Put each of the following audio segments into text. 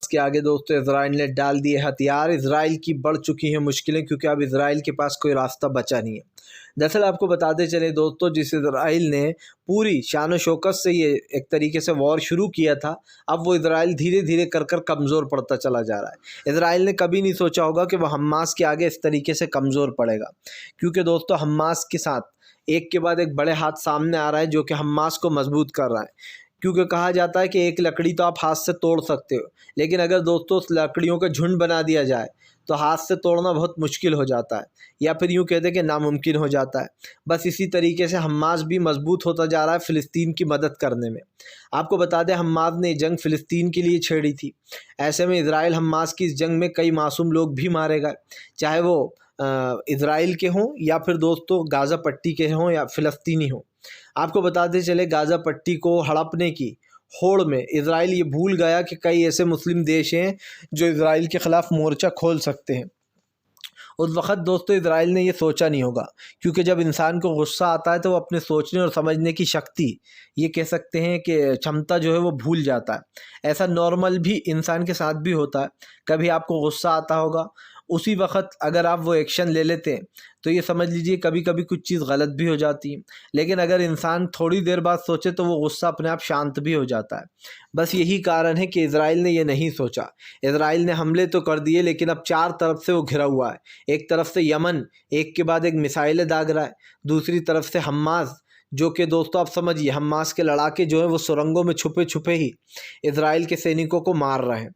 के आगे दोस्तों इजराइल ने डाल दिए हथियार। इजराइल की बढ़ चुकी हैं मुश्किलें, क्योंकि अब इजराइल के पास कोई रास्ता बचा नहीं है। दरअसल आपको बताते चले दोस्तों, जिस इजराइल ने पूरी शान शौकत से ये एक तरीके से वॉर शुरू किया था, अब वो इजराइल धीरे धीरे कर कर कमज़ोर पड़ता चला जा रहा है। इजराइल ने कभी नहीं सोचा होगा कि वह हमास के आगे इस तरीके से कमज़ोर पड़ेगा, क्योंकि दोस्तों हमास के साथ एक के बाद एक बड़े हाथ सामने आ रहा है जो कि हमास को मजबूत कर रहा है। क्योंकि कहा जाता है कि एक लकड़ी तो आप हाथ से तोड़ सकते हो, लेकिन अगर दोस्तों उस लकड़ियों का झुंड बना दिया जाए तो हाथ से तोड़ना बहुत मुश्किल हो जाता है, या फिर यूँ कहते हैं कि नामुमकिन हो जाता है। बस इसी तरीके से हमास भी मजबूत होता जा रहा है फ़िलिस्तीन की मदद करने में। आपको बता दें, हमास ने जंग फ़िलिस्तीन के लिए छेड़ी थी। ऐसे में इजराइल हमास की इस जंग में कई मासूम लोग भी मारे गए, चाहे वो इजराइल के हों या फिर दोस्तों गाज़ा पट्टी के हों या फ़िलिस्तीनी हों। आपको बताते चले, गाज़ा पट्टी को हड़पने की होड़ में इजराइल ये भूल गया कि कई ऐसे मुस्लिम देश हैं जो इजराइल के ख़िलाफ़ मोर्चा खोल सकते हैं। उस वक़्त दोस्तों इजराइल ने ये सोचा नहीं होगा, क्योंकि जब इंसान को गुस्सा आता है तो वो अपने सोचने और समझने की शक्ति, ये कह सकते हैं कि क्षमता जो है वो भूल जाता है। ऐसा नॉर्मल भी इंसान के साथ भी होता है। कभी आपको गुस्सा आता होगा, उसी वक़्त अगर आप वो एक्शन ले लेते हैं तो ये समझ लीजिए कभी कभी कुछ चीज़ गलत भी हो जाती है। लेकिन अगर इंसान थोड़ी देर बाद सोचे तो वो गुस्सा अपने आप शांत भी हो जाता है। बस यही कारण है कि इजराइल ने ये नहीं सोचा। इजराइल ने हमले तो कर दिए, लेकिन अब चार तरफ से वो घिरा हुआ है। एक तरफ से यमन एक के बाद एक मिसाइलें दाग रहा है, दूसरी तरफ से हमास, जो कि दोस्तों आप समझिए हमास के लड़ाके जो है वो सुरंगों में छुपे छुपे ही इजराइल के सैनिकों को मार रहे हैं।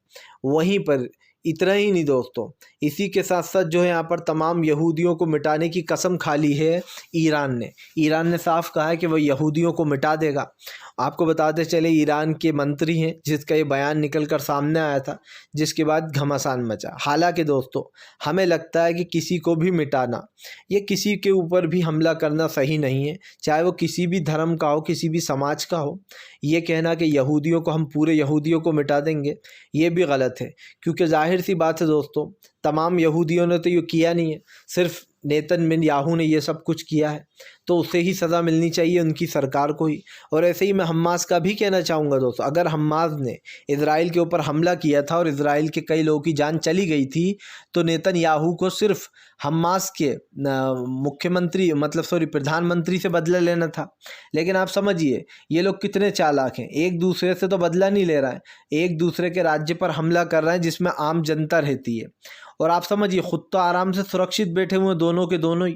वहीं पर इतना ही नहीं दोस्तों, इसी के साथ साथ जो है यहाँ पर तमाम यहूदियों को मिटाने की कसम खा ली है ईरान ने। ईरान ने साफ कहा है कि वह यहूदियों को मिटा देगा। आपको बताते चले, ईरान के मंत्री हैं जिसका ये बयान निकल कर सामने आया था, जिसके बाद घमासान मचा। हालांकि दोस्तों हमें लगता है कि किसी को भी मिटाना, ये किसी के ऊपर भी हमला करना सही नहीं है, चाहे वो किसी भी धर्म का हो, किसी भी समाज का हो। ये कहना कि यहूदियों को हम पूरे यहूदियों को मिटा देंगे, ये भी गलत है। क्योंकि जाहिर सी बात है दोस्तों, तमाम यहूदियों ने तो ये किया नहीं है, सिर्फ नेतन्याहू ने ये सब कुछ किया है, तो उसे ही सज़ा मिलनी चाहिए, उनकी सरकार को ही। और ऐसे ही मैं हमास का भी कहना चाहूँगा दोस्तों, अगर हमास ने इजराइल के ऊपर हमला किया था और इजराइल के कई लोगों की जान चली गई थी, तो नेतन्याहू को सिर्फ हमास के मुख्यमंत्री मतलब सॉरी प्रधानमंत्री से बदला लेना था। लेकिन आप समझिए ये लोग कितने चालाक हैं, एक दूसरे से तो बदला नहीं ले रहा है, एक दूसरे के राज्य पर हमला कर रहे हैं जिसमें आम जनता रहती है। और आप समझिए खुद तो आराम से सुरक्षित बैठे हुए दोनों के दोनों ही,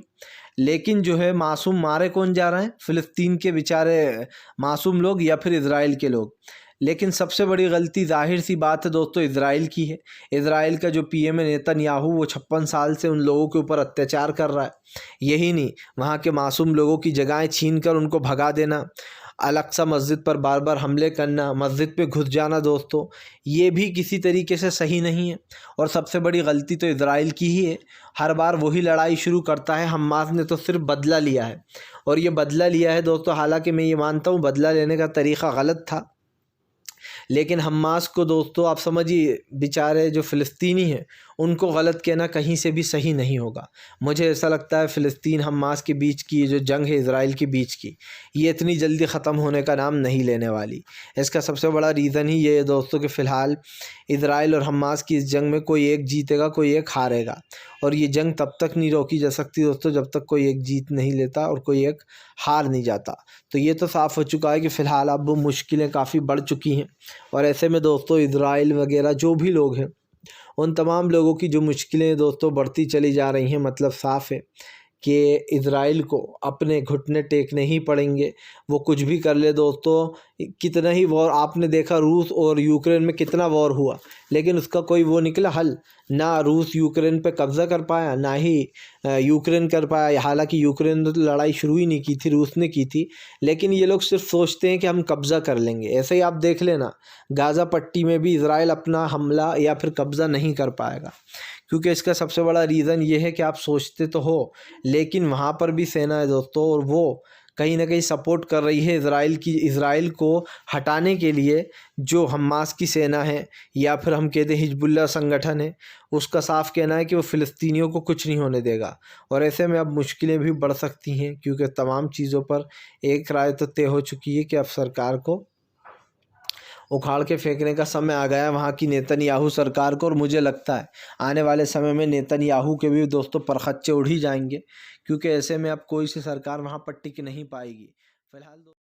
लेकिन जो है मासूम मारे कौन जा रहे हैं? फ़िलिस्तीन के बेचारे मासूम लोग या फिर इजराइल के लोग। लेकिन सबसे बड़ी गलती ज़ाहिर सी बात है दोस्तों इजराइल की है। इजराइल का जो पीएम है नेतन्याहू, वो 56 साल से उन लोगों के ऊपर अत्याचार कर रहा है। यही नहीं, वहाँ के मासूम लोगों की जगहें छीन कर उनको भगा देना, अल-अक़सा मस्जिद पर बार बार हमले करना, मस्जिद पे घुस जाना दोस्तों, ये भी किसी तरीके से सही नहीं है। और सबसे बड़ी गलती तो इजराइल की ही है, हर बार वही लड़ाई शुरू करता है। हमास ने तो सिर्फ बदला लिया है, और ये बदला लिया है दोस्तों, हालांकि मैं ये मानता हूँ बदला लेने का तरीक़ा गलत था, लेकिन हमास को दोस्तों आप समझिए बेचारे जो फ़िलिस्तीनी हैं उनको गलत कहना कहीं से भी सही नहीं होगा। मुझे ऐसा लगता है फ़िलिस्तीन हमास के बीच की ये जो जंग है इजराइल के बीच की, ये इतनी जल्दी ख़त्म होने का नाम नहीं लेने वाली। इसका सबसे बड़ा रीज़न ही ये है दोस्तों कि फ़िलहाल इजराइल और हमास की इस जंग में कोई एक जीतेगा, कोई एक हारेगा, और ये जंग तब तक नहीं रोकी जा सकती दोस्तों जब तक कोई एक जीत नहीं लेता और कोई एक हार नहीं जाता। तो ये तो साफ़ हो चुका है कि फ़िलहाल अब वो मुश्किलें काफ़ी बढ़ चुकी हैं, और ऐसे में दोस्तों इजराइल वगैरह जो भी लोग हैं उन तमाम लोगों की जो मुश्किलें दोस्तों बढ़ती चली जा रही हैं, मतलब साफ़ है कि इजराइल को अपने घुटने टेकने ही पड़ेंगे। वो कुछ भी कर ले दोस्तों, कितना ही वॉर आपने देखा, रूस और यूक्रेन में कितना वॉर हुआ, लेकिन उसका कोई वो निकला हल ना। रूस यूक्रेन पे कब्ज़ा कर पाया, ना ही यूक्रेन कर पाया। हालांकि यूक्रेन ने तो लड़ाई शुरू ही नहीं की थी, रूस ने की थी। लेकिन ये लोग सिर्फ सोचते हैं कि हम कब्ज़ा कर लेंगे। ऐसे ही आप देख लेना, गाज़ा पट्टी में भी इजराइल अपना हमला या फिर कब्ज़ा नहीं कर पाएगा, क्योंकि इसका सबसे बड़ा रीज़न ये है कि आप सोचते तो हो, लेकिन वहाँ पर भी सेना है दोस्तों, और वो कहीं ना कहीं सपोर्ट कर रही है इजराइल को हटाने के लिए। जो हमास की सेना है या फिर हम कहते हैं हिजबुल्लाह संगठन है, उसका साफ कहना है कि वो फ़िलिस्तीनियों को कुछ नहीं होने देगा। और ऐसे में अब मुश्किलें भी बढ़ सकती हैं, क्योंकि तमाम चीज़ों पर एक राय तो तय हो चुकी है कि अब सरकार को उखाड़ के फेंकने का समय आ गया है वहाँ की नेतन्याहू सरकार को। और मुझे लगता है आने वाले समय में नेतन्याहू के भी दोस्तों परखच्चे उड़ ही जाएंगे, क्योंकि ऐसे में अब कोई सी सरकार वहाँ पर टिक नहीं पाएगी। फिलहाल